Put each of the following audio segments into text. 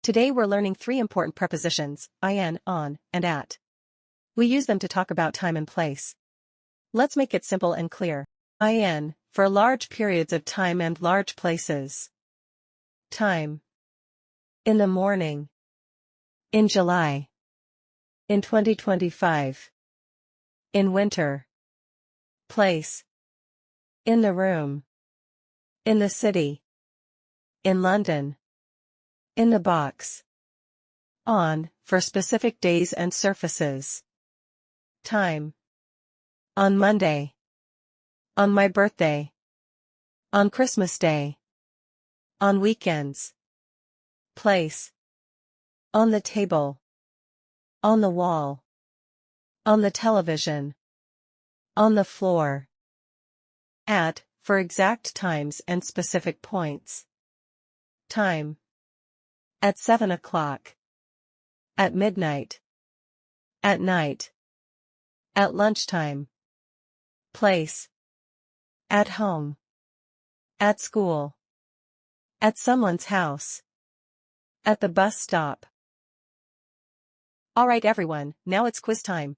Today we're learning 3 important prepositions, in, on, and at. We use them to talk about time and place. Let's make it simple and clear. In, for large periods of time and large places. Time. In the morning. In July. In 2025. In winter. Place. In the room. In the city. In London. In the box. On, for specific days and surfaces. Time. On Monday. On my birthday. On Christmas Day. On weekends. Place. On the table. On the wall. On the television. On the floor. At, for exact times and specific points. Time. At 7 o'clock. At midnight. At night. At lunchtime. Place. At home. At school. At someone's house. At the bus stop. Alright everyone, now it's quiz time.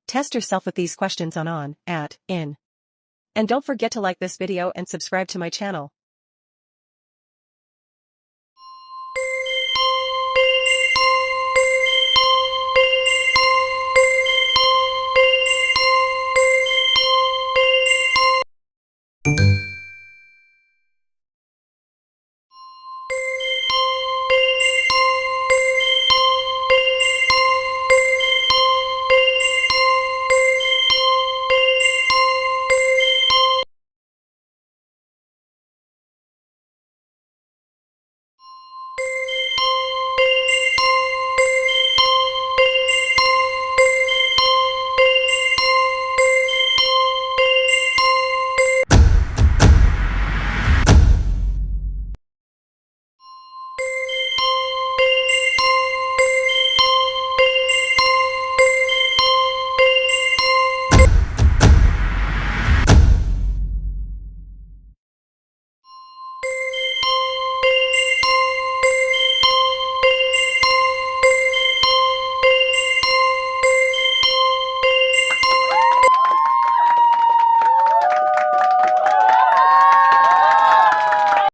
Test yourself with these questions on, at, in. And don't forget to like this video and subscribe to my channel.